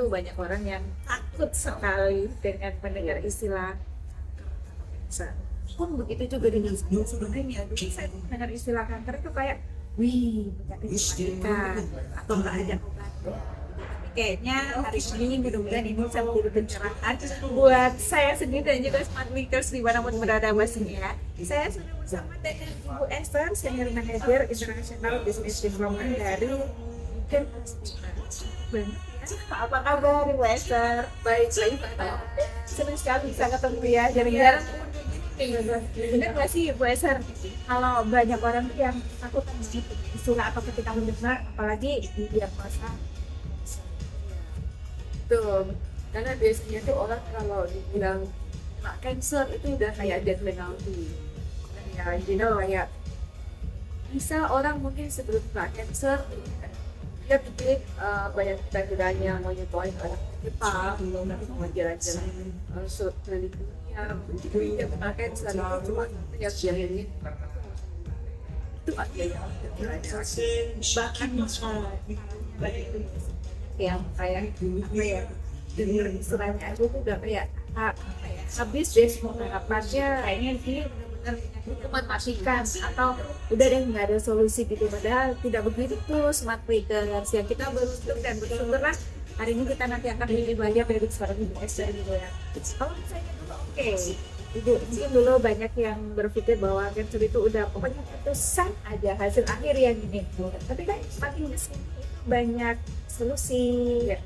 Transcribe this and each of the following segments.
tuh banyak orang yang takut sekali dengan mendengar istilah kanker. Pun begitu juga dengan saya sebenarnya. Dulu saya mendengar istilah kanker itu kayak, wih, penyakit mematikan atau nggak ada obatnya. Tapi kayaknya hari ini mudah-mudahan ini bisa menjadi pencerahan buat saya sendiri dan juga smart makers dimanapun berada pastinya. Saya sudah bersama dengan Ibu Esther, Senior Manager International Business Development dari Weekend Hospital. Banget ya. Apa kabar Ibu Esther? Baik, Pak. Senang sekali bisa ketemu ya. Jarang-jarang bener nggak sih Bu Esther, kalau banyak orang yang takut banget istilah atau ketika mendengar apalagi di diagnosa Tuh, karena biasanya tuh orang kalau dibilang kena cancer itu udah kayak death penalty. Ya, kayak bisa orang mungkin sebelum kena cancer dia pikir banyak kita mau nyobain orang Jepang, mau jalan-jalan keliling dunia, dia kena cancer, cuma lihat yang ini itu ada yang bahkan yang kayak apa ya, dengar istilahnya aja tuh udah kayak apa ya, habis deh semua harapannya kayaknya ini benar-benar itu mematikan atau udah deh nggak ada solusi gitu, padahal tidak begitu tuh smart makers yang kita beruntung dan bersyukurlah hari ini kita nanti akan lebih banyak dari suara Ibu Esther gitu ya. Kalau misalnya dulu oke, Ibu mungkin dulu banyak yang berpikir bahwa cancer itu udah pokoknya putusan aja hasil akhir yang ini, tapi kan makin kesini banyak solusi ya,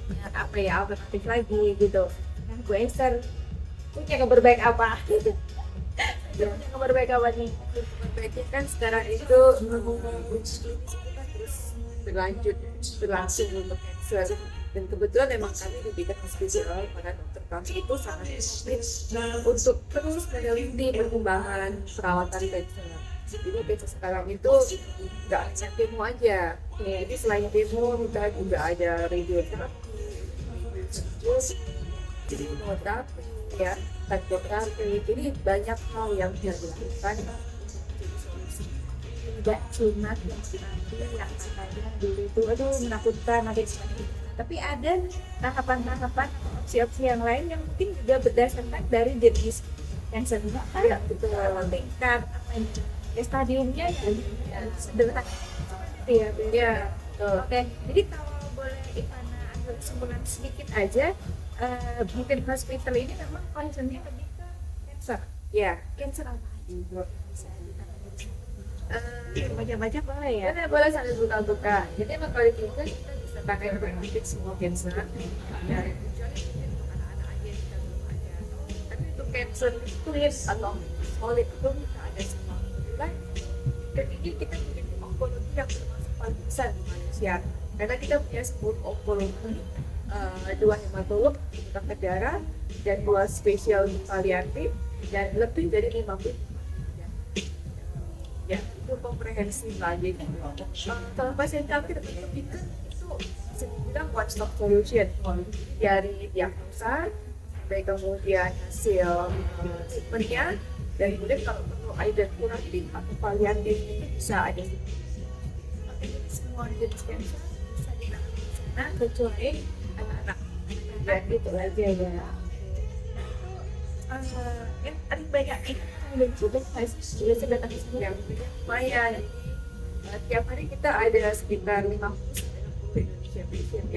banyak apa ya alternatif lagi gitu. Nah Bu Esther punya kabar baik apa? Punya kabar baik apa nih? baiknya kan sekarang itu terus berlangsung untuk cancer, dan kebetulan memang kami di bidang hospital pada dokter kami itu sangat sulit untuk terus meneliti perkembangan perawatan cancer. Jadi cancer sekarang itu nggak hanya kemo aja, jadi selain kemo kita juga ada radioterapi, jadi kemoterapi, ya, radioterapi, jadi banyak hal yang bisa dilakukan. Tidak cuma yang katanya dulu itu aduh menakutkan nanti tapi ada tahapan-tahapan opsi-opsi yang lain yang mungkin juga berdasarkan dari jenis yang sederhana kan betul tingkat apa ini ya, stadiumnya yang sederhana seperti ya Ya, oke. Jadi kalau boleh Ivana ambil kesimpulan sedikit aja, mungkin hospital ini memang concernnya lebih ke cancer. ya. Cancer apa aja bisa baca-baca boleh ya. Boleh, boleh sambil buka-buka. Jadi emang kalau kita bisa pakai untuk semua cancer. Dari tujuannya mungkin untuk anak-anak aja yang kita belum ada. Tapi untuk cancer kulit atau solid itu kita ada semua. Dan ini kita punya onkologi yang termasuk paling besar di manusia. Karena kita punya 10 onkologi, 2 hematolog, kanker darah, dan 2 spesial paliatif, dan lebih dari 50. Ya, itu komprehensif lah. Jadi kalau pasien kanker itu bisa dibilang one stop solution dari diagnosa sampai kemudian hasil treatmentnya, dan kemudian kalau perlu either kuratif atau paliatif itu bisa ada semua jenis cancer bisa ditangani di sana kecuali anak-anak dan gitu aja ya. Kan ada banyak dan juga saya datang ke sini Yang lumayan. Tiap hari kita ada sekitar 50 sampai 60 Indonesia patient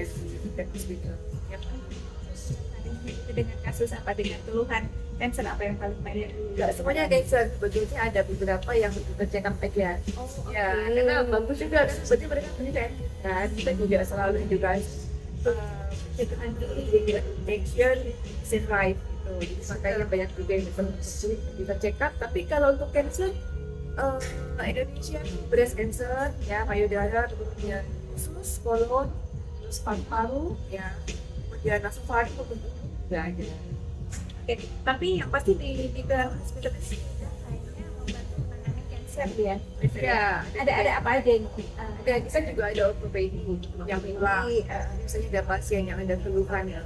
yang di hospital. Tiap hari. dengan kasus apa, dengan keluhan cancer apa yang paling banyak? Enggak semuanya cancer, sebetulnya ada beberapa yang check up aja. Ya, karena bagus juga kan, berarti mereka punya kan. Kita juga selalu juga pencegahan dulu, detection, survive gitu. Jadi makanya banyak juga yang bisa check up. Tapi kalau untuk cancer Indonesia, breast cancer, ya payudara, kemudian usus, kolon, terus paru-paru, ya, kemudian nasofaring, udah ada. Oke, tapi yang pasti di dalam hospital ini kayaknya membantu menangani cancer ya. Ya, Ada apa aja yang dan kita juga ada ortopedi yang bilang misalnya ada pasien yang ada keluhan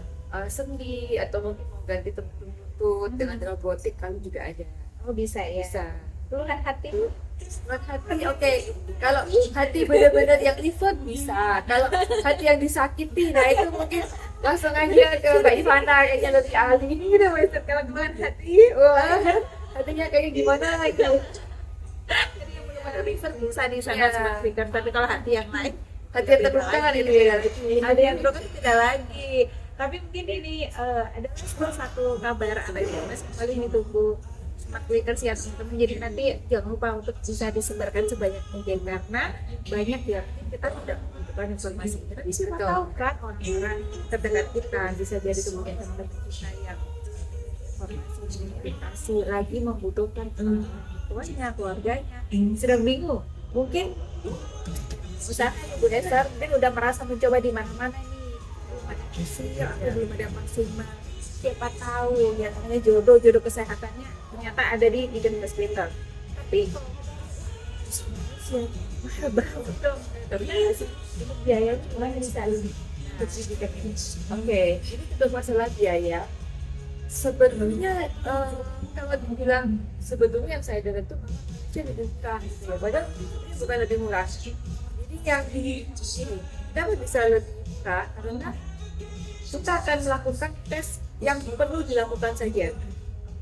sendi atau mungkin mau ganti tempat lutut dengan robotik, kami juga ada. oh bisa ya. Bisa. Keluhan hati Buat hati oke. Kalau hati benar-benar yang effort bisa. Kalau hati yang disakiti, nah itu mungkin langsung aja ke Mbak Ivana kayaknya lebih ahli. Ini udah Western kalau kemarin hati, wah hatinya kayak gimana itu. Jadi yang benar-benar refer bisa di sana Iya. smart speaker, tapi kalau hati yang lain Hati yang terluka kan itu ya. ada yang terluka tidak lagi. Tapi mungkin ini ada salah satu kabar atau informasi kembali ini tunggu smart speakers ya teman-teman. Jadi nanti jangan lupa untuk bisa disebarkan sebanyak mungkin karena banyak ya kita tidak membutuhkan informasi. Kita bisa Betul. tahu kan orang terdekat kita bisa jadi kemudian teman-teman kita yang informasi komunikasi lagi membutuhkan tuanya, keluarganya sedang bingung. Mungkin usaha Bu Esther mungkin udah merasa mencoba di mana-mana nih, belum ada hasil atau belum ada maksimal. Siapa tahu ya namanya jodoh kesehatannya ternyata ada di Eden Hospital. Tapi kalau mahal banget dong. Karena untuk biaya orang bisa lebih pendidikan ini. Oke, ini untuk masalah biaya. Sebenarnya kalau dibilang sebetulnya yang saya dengar itu jadi bukan ya, padahal ini bukan lebih murah. Jadi yang di sini kita bisa lebih murah karena kita akan melakukan tes yang perlu dilakukan saja.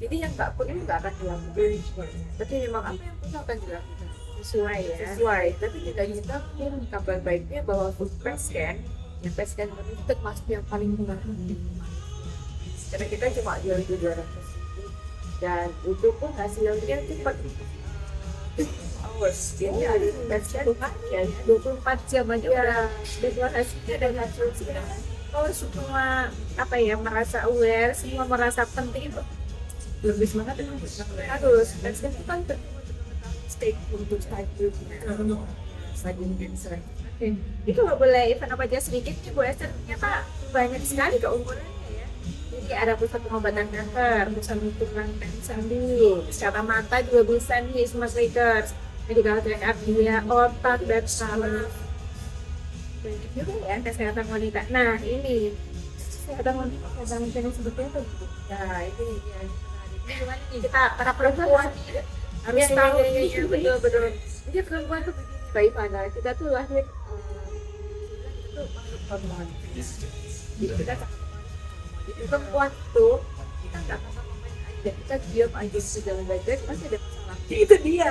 Jadi yang nggak perlu nggak akan dilakukan. Tapi memang apa yang perlu akan dilakukan Sesuai ya. sesuai. Tapi juga kita mungkin kabar baiknya bahwa food PET scan, yang PET scan itu termasuk yang paling murah. Karena kita cuma jual 200 dan itu pun hasilnya cepat. Hours, jadi ada PET scan ya 24 jam aja ya, udah keluar hasilnya dan hasilnya. Kalau semua apa ya merasa aware, semua merasa penting itu bagus banget itu. harus PET scan itu kan stake untuk stadium cancer. Jadi kalau boleh Ivan apa aja sedikit nih Bu Esther, ternyata banyak sekali keunggulannya ya. Jadi ada pusat pengobatan kanker, pusat tulang dan sendi, kesehatan mata juga bisa nih smart speakers, medical check up dia, otak dan saraf. Banyak juga ya kesehatan wanita. Nah ini kesehatan wanita, kesehatan wanita ini sebetulnya tuh. Nah ini yang Ini gimana nih kita para perempuan nih, harus ya, tahu ya, nih. ya, betul betul. Jadi perempuan tuh begini Mbak Ivana, kita tuh lahir itu makhluk hormon. Jadi kita jadi perempuan tuh kita nggak akan main aja, kita diam aja segala bagian pasti ada masalah. Itu dia.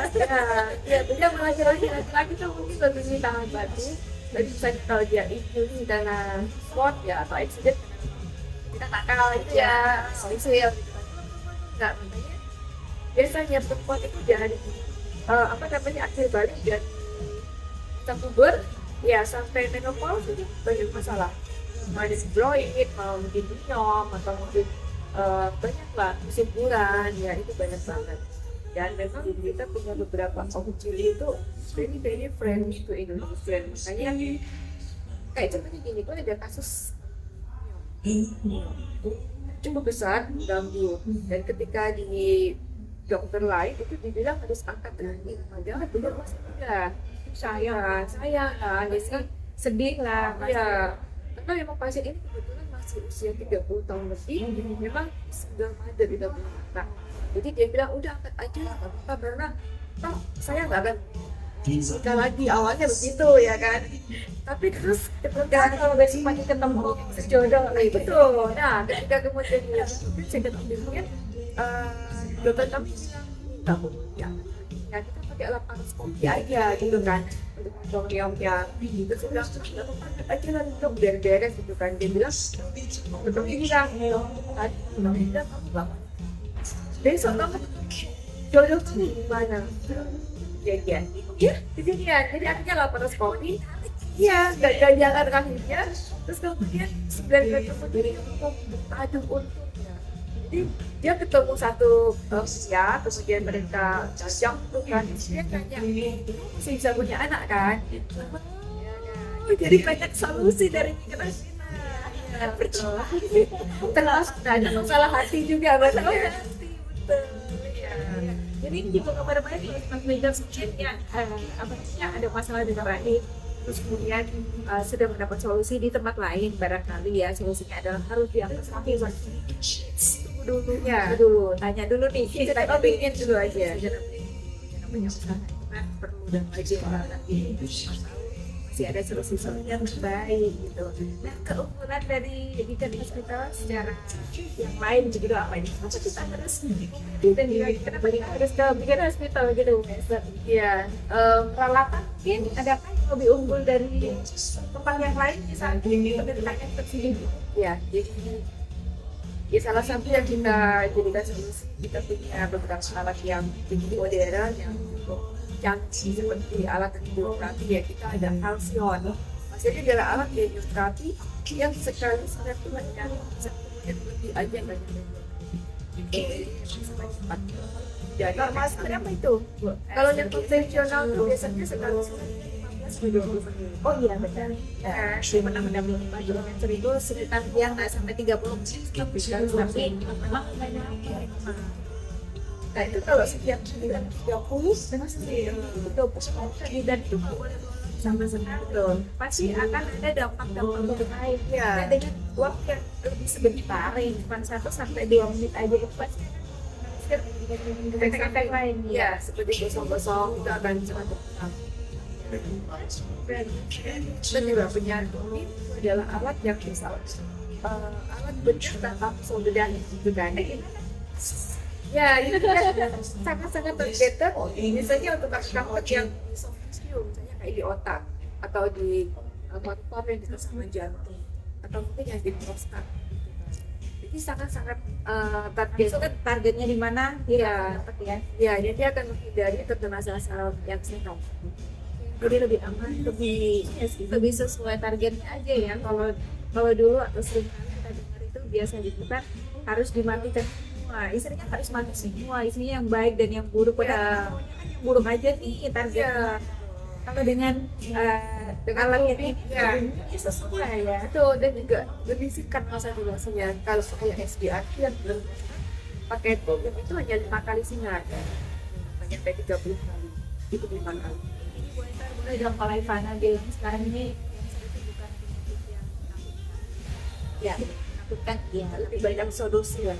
Ya beda sama laki-laki tuh mungkin lebih di tangan batu. Tapi misalnya kalau dia injury karena sport ya atau accident kita nakal itu ya, itu ya nggak makanya biasanya perempuan itu dari apa namanya akhir balik dan kita puber ya sampai menopause itu banyak masalah, mau ada hemorrhoid, mau mungkin binom atau mungkin banyak lah kesimpulan ya itu banyak banget. Dan memang kita punya beberapa opportunity itu very friendly to Indonesia, makanya kayak contohnya gini, kok ada kasus cukup besar ganggu dan ketika di dokter lain itu dibilang harus angkat kaki, padahal benar masih muda. Sayang kan, jadi Sedih lah. ya karena memang pasien ini kebetulan masih usia 30 tahun lebih, memang single mother tidak punya anak, jadi dia bilang udah angkat aja nggak apa-apa karena toh saya nggak akan nikah lagi, awalnya begitu ya kan, tapi terus ketika Kalau besok pagi ketemu sejodoh, betul, nah ketika kemudian dia saya ketemu kan dokter kami bilang nggak perlu ya, ya kita pakai laparoskopi aja gitu kan untuk mendorongnya gitu, saya bilang nggak apa-apa angkat aja lah dok beres gitu kan, dia bilang betul bilang kan bilang kamu nggak besok kamu jodoh kamu gimana kejadian ya kejadian, jadi akhirnya laparoskopi iya ganjangan kakinya, terus kemudian 9 bulan kemudian aduh untungnya jadi dia ketemu satu usia, kemudian mereka cocok tuh kan, dia tanya masih bisa punya anak kan, jadi banyak solusi dari pikiran ya, betul. Termasuk ada masalah hati juga, masalah hati betul ya. Jadi ini juga kabar baik ya Mas Medan mungkin yang apa namanya ada masalah dengan rahim, terus kemudian sudah mendapat solusi di tempat lain, barangkali ya solusinya adalah harus diangkat kaki dulu, tanya dulu nih, kita opinion dulu aja, jangan punya usaha. kan perlu dan wajib nanti masih ada solusi-solusi yang terbaik gitu. Nah, keunggulan dari Beacon Hospital secara yang lain juga apa ini? Masa kita harus dan juga kenapa kita harus ke Beacon Hospital gitu, Esther? Iya, Peralatan mungkin adakah yang lebih unggul dari tempat yang lain misalnya pendidikan yang tersebut? ya, jadi ya salah satu yang kita jadikan solusi, kita punya beberapa alat yang tinggi modern yang cukup canggih seperti alat radioterapi. Ya, kita ada Halcyon. Maksudnya adalah alat radioterapi yang sekali sebenarnya bisa kemudian lebih aja banyak cepat. Jadi Normal sebenarnya itu? kalau yang konvensional tuh biasanya sekali 15-20 menit. Oh iya benar. Ya, benar-benar kilometer itu sekitar yang nggak sampai 30 menit tapi memang banyak. Nah itu kalau setiap 9:30 Memang sih itu dan itu nggak boleh sama sekali. Pasti akan ada dampak-dampak yang lain. Ya. Nah, dengan waktu yang lebih sebentar, cuma 1 sampai 2 menit aja itu pasti efek-efek lain. ya seperti gosong-gosong itu akan cepat berkurang. Dan juga punya ini adalah alat yang bisa alat bedah tanpa pisau bedah gitu kan. Ya itu kan sangat-sangat targeted misalnya untuk kasus yang soft tissue, misalnya kayak di otak atau di paru-paru yang dekat sama jantung atau mungkin yang di prostat gitu kan. Jadi sangat-sangat target. Itu kan targetnya di mana? Iya. Ya. Ya, jadi dia akan menghindari terkena sel-sel yang sehat. Jadi lebih aman, lebih sesuai targetnya aja ya. Kalau dulu atau sering kali kita dengar itu biasa dibuka harus dimatikan semua, isinya harus mati semua, isinya yang baik dan yang buruk. Padahal maunya kan yang buruk aja nih targetnya. Kalau dengan alat ini ya sesuai ya. Itu dan juga lebih singkat masa durasinya. Kalau kayak SDA yang belum pakai itu hanya 5 kali sinar, hanya sampai 30 kali, itu 5 kali. Boleh dong kalau Ivana bilang sekarang ini yang bukan penyakit yang menakutkan. Ya, menakutkan ya, Lebih banyak solusi ya.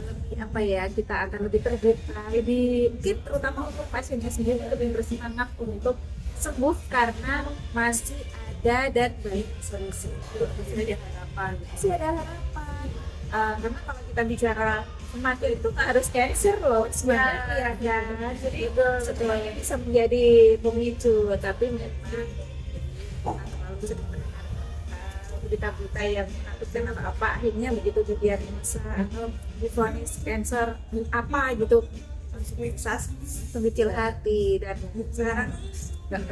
lebih apa ya, kita akan lebih terbuka, lebih mungkin terutama untuk pasiennya sendiri lebih bersemangat untuk sembuh karena masih ada dan banyak solusi. Masih ada harapan. Masih ada harapan. Karena kalau kita bicara kematian itu nggak harus cancer loh sebenarnya ya. Jadi setelahnya bisa menjadi pemicu, tapi memang terlalu sedikit berita-berita yang menakutkan atau apa, akhirnya begitu didiagnosa atau divonis cancer apa gitu langsung kecil hati. Dan sekarang nggak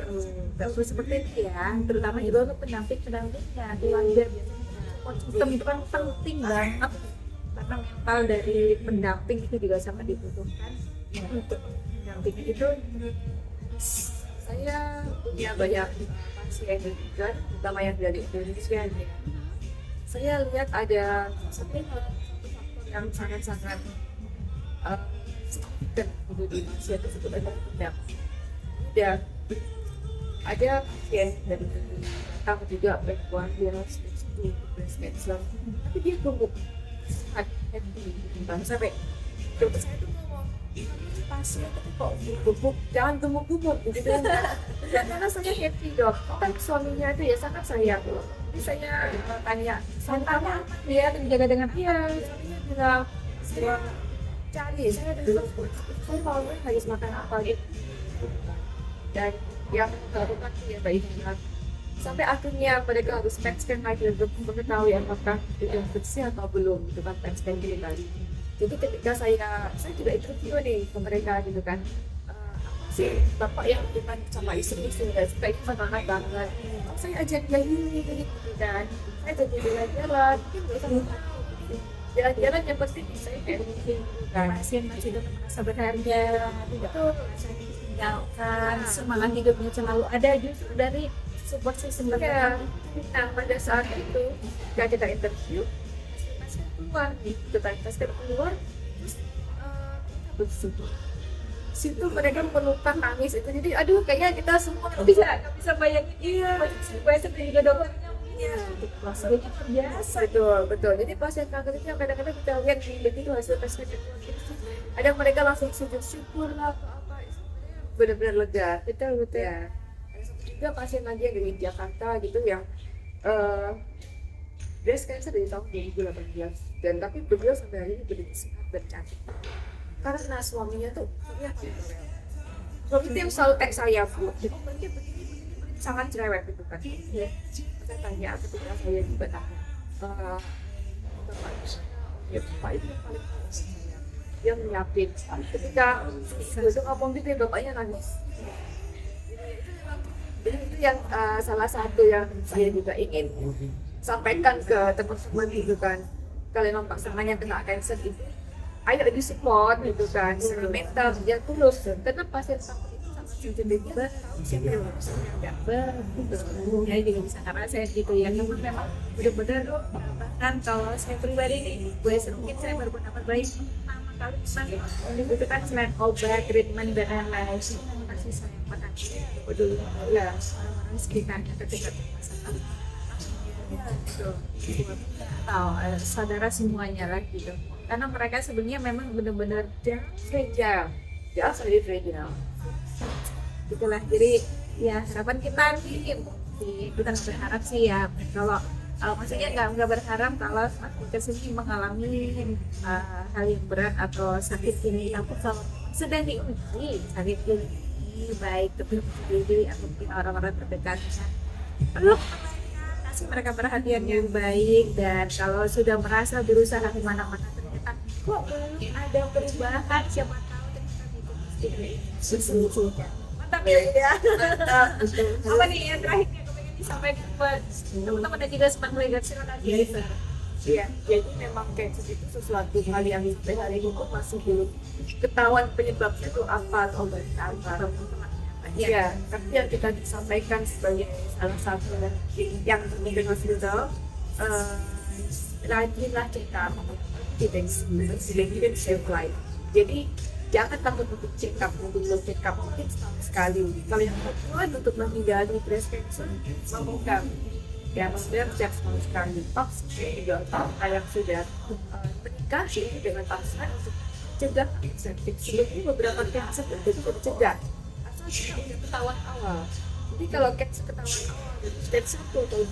perlu seperti itu ya, terutama juga untuk pendampingnya keluarga. Biasanya support system itu kan penting banget karena mental dari pendamping itu juga sangat dibutuhkan. Untuk pendamping itu Saya punya banyak pasien juga, terutama yang dari Indonesia ya. Saya lihat ada satu faktor yang sangat-sangat signifikan untuk di pasien tersebut adalah pendamping. Ada pasien dari datang juga perempuan dia stage 2 breast cancer, tapi dia gemuk, sangat happy, sampai dokter saya tuh ngomong, pasien tapi kok gemuk, jangan gemuk-gemuk gitu kan. Dan karena saya happy dok, kan suaminya itu ya sangat sayang. Jadi saya tanya, Santanya dia terjaga dengan iya, suaminya bilang, saya cari, saya mau harus makan apa gitu. Dan yang melakukan ya baiknya. Sampai akhirnya mereka harus PET scan lagi untuk mengetahui apakah itu infeksi atau belum, gitu kan, PET scan kiri kali. Jadi ketika saya juga interview nih ke mereka gitu kan, apa sih bapak yang bukan sama istri-istri dan sebaiknya semangat banget. Oh, saya ajak dia ini gitu kan, saya jadi jalan-jalan, mungkin nggak usah jalan-jalan yang penting saya kayak mungkin kan. pasien masih tetap merasa berharga, tidak tinggalkan, semangat hidupnya selalu ada justru dari support system Ya, nah pada saat itu ketika kita interview, pasien keluar gitu kan, pasien keluar, terus kita bersyukur. Situ mereka pelukan nangis itu, jadi aduh kayaknya kita semua nggak bisa bayangin pasien dan juga dokternya Iya, rasanya terbiasa. betul. Jadi pasien kanker itu yang kadang-kadang kita lihat di begitu hasil tes itu, ada mereka langsung sujud syukur lah atau apa. benar-benar lega. betul. Ya, ada satu juga pasien lagi yang dari Jakarta gitu yang eh breast cancer dari tahun 2018 dan tapi beliau sampai hari ini begitu sehat dan cantik karena suaminya tuh suami itu yang selalu teks saya bu, jadi begini sangat cerewet gitu kan. Saya tanya ketika saya juga tanya bapak ya bapak itu yang paling tahu saya, dia menyiapin ketika itu ngomong gitu ya bapaknya nangis. Jadi itu yang salah satu yang saya juga ingin sampaikan ke teman-teman gitu kan, kalian pasangannya kena cancer itu ayo di support gitu kan secara mental dia tulus karena pasien takut itu sangat sensitif banget siapa yang nggak betul Ya juga bisa ngerasain gitu ya, namun memang bener-bener bahkan kalau saya pribadi nih, gue mungkin saya baru pendapat baik pertama kali memang dibutuhkan selain obat, treatment dan lain-lain kasih sayang pada peduli ya orang-orang sekitarnya ketika masalah atau saudara semuanya lah gitu, karena mereka sebenarnya memang benar-benar fragile ya sangat fragile itulah. Jadi ya harapan kita nih kita berharap sih ya kalau maksudnya nggak berharap kalau kita sendiri mengalami hal yang berat atau sakit ini, tapi kalau sedang diuji sakit ini baik diri atau orang-orang terdekatnya perlu kasih mereka perhatian yang baik, dan kalau sudah merasa berusaha kemana-mana ternyata kok belum ada perubahan, siapa tahu ternyata itu mantap ya. Apa nih yang terakhir yang pengen disampaikan buat teman-teman dan juga sempat melihat silakan. Iya, jadi memang cancer itu sesuatu hal yang sampai hari ini kok masih belum ketahuan penyebabnya itu apa atau obatnya apa. Ya, tapi yang kita disampaikan sebagai salah satu yang penting hospital, rajinlah kita sedikit save life. Jadi jangan takut untuk check up, mungkin setahun sekali. Kalau yang kedua untuk menghindari breast cancer, mampukan ya maksudnya setiap setahun sekali. Juga yang sudah menikah dengan pasangan untuk cegah septic. Sebetulnya beberapa cancer sudah cegah. Kita udah ketahuan awal. Jadi kalau cancer ketahuan awal dari stage 1 atau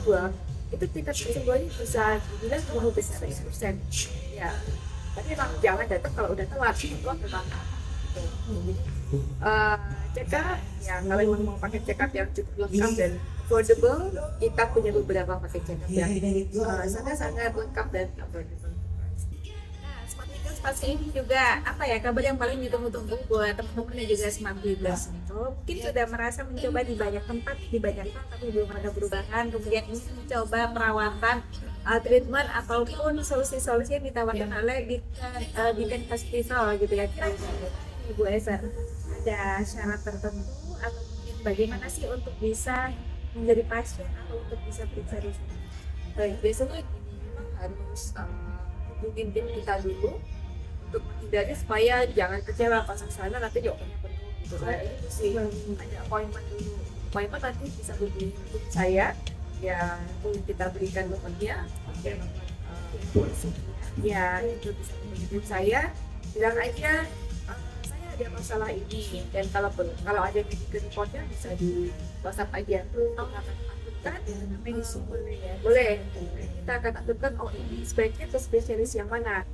2 itu tingkat kesembuhannya bisa dibilang lebih besar 100%. Ya, tapi memang jangan datang kalau udah telat. Kalau memang check up ya, kalau memang mau pakai check up yang cukup lengkap dan affordable, kita punya beberapa pakai check up yang sangat lengkap dan affordable. Pasti ini juga apa ya, kabar yang paling ditunggu-tunggu buat teman-teman dan juga smart leaders itu mungkin sudah merasa mencoba di banyak tempat, di banyak hal tapi belum ada perubahan, kemudian ini mencoba perawatan, treatment ataupun solusi-solusi yang ditawarkan oleh Deakin Hospital gitu ya. Ibu Esa, ada syarat tertentu atau mungkin bagaimana sih untuk bisa menjadi pasien atau untuk bisa periksa di sini? Baik, biasanya memang harus hubungin tim kita dulu untuk menghindari supaya jangan kecewa pas kesana nanti jawabannya penuh gitu kan. Ini mesti ada appointment dulu. Appointment nanti bisa hubungi saya ya, itu kita berikan nomornya ya, itu bisa hubungi saya bilang aja saya ada masalah ini, dan kalau ada medical reportnya bisa di WhatsApp aja kan boleh kita akan aturkan ini sebaiknya ke spesialis yang mana,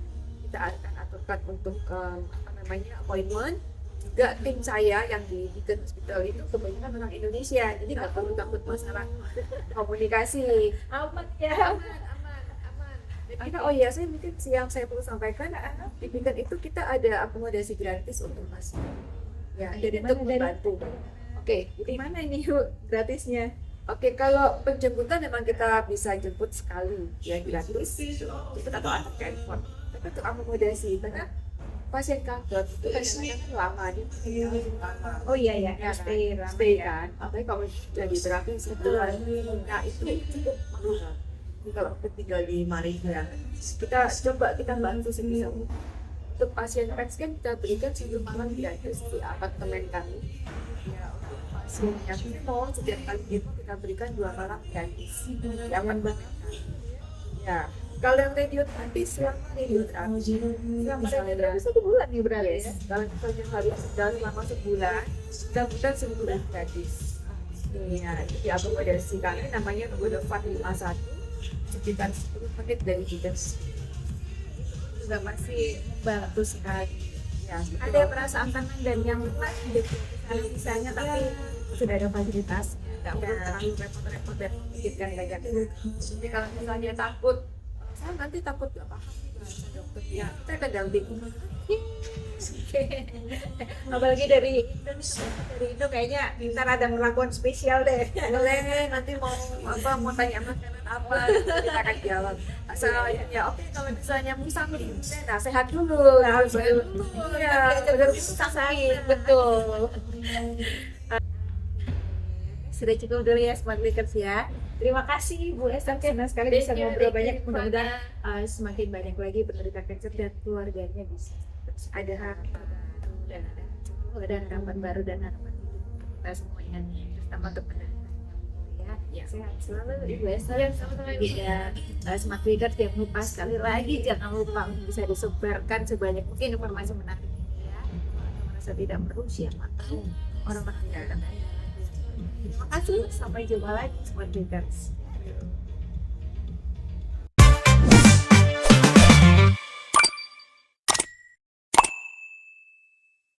kita akan aturkan untuk appointment. Juga tim saya yang di Deakin Hospital itu kebanyakan orang Indonesia, jadi nggak perlu takut masalah komunikasi. Aman ya. Aman. Dan kita saya mungkin yang saya perlu sampaikan di Deakin itu kita ada akomodasi gratis untuk pasien ya, Dari untuk mana? membantu. Oke, jadi Gimana ini yuk gratisnya? Oke, kalau penjemputan memang kita bisa jemput sekali ya, gratis jemput atau antar ke airport. Tapi untuk akomodasi karena pasien kanker itu kadang-kadang lama dia lama. Oh iya ya, Ya, stay kan. Apalagi kalau lagi terapi sebulan, nah itu cukup mahal. Jadi kalau kita tinggal di Malaysia, kita bantu sebisa mungkin. Untuk pasien PET scan kita berikan 1 malam gratis di apartemen kami. Ya, untuk pasien yang mau setiap kali itu kita berikan 2 malam gratis. Jangan banget. Ya, Kalau yang radiot habis selama radiot habis selama radiot habis 1 bulan nih berarti ya. Kalau misalnya habis sudah selama sebulan, mudah-mudahan sebulan gratis. Iya, jadi akomodasi kami namanya Boulevard 51, sekitar 10 menit dari kita. Juga masih membantu sekali. Ya, Ada perasaan tenang dan nyaman gitu misalnya, tapi sudah ada fasilitas, nggak perlu terlalu repot-repot dan memikirkan banyak. jadi kalau misalnya takut, saya nanti takut gak paham nih bahasa dokter, ya kita akan dampingi. Apalagi dari Indonesia, dari Indo kayaknya ntar ada perlakuan spesial deh. Boleh, nanti mau tanya makanan apa, kita akan jawab. Asalnya ya oke, kalau misalnya musang nah sehat dulu, Harus baru dulu. ya baru bisa sakit, betul. Sudah cukup dulu ya Smart Makers ya. Terima kasih Bu Esther, senang sekali bisa ngobrol banyak. Mudah-mudahan semakin banyak lagi penderita kanker dan keluarganya bisa ada harapan dan ada harapan baru dan harapan hidup kita semuanya, terutama untuk penderita ya. Sehat selalu Ibu Esther. Ya, Smart Makers jangan lupa, sekali lagi jangan lupa bisa disebarkan sebanyak mungkin informasi menarik ya. Merasa tidak perlu, siapa tahu orang tidak akan. Terima kasih, sampai jumpa lagi Smart Makers.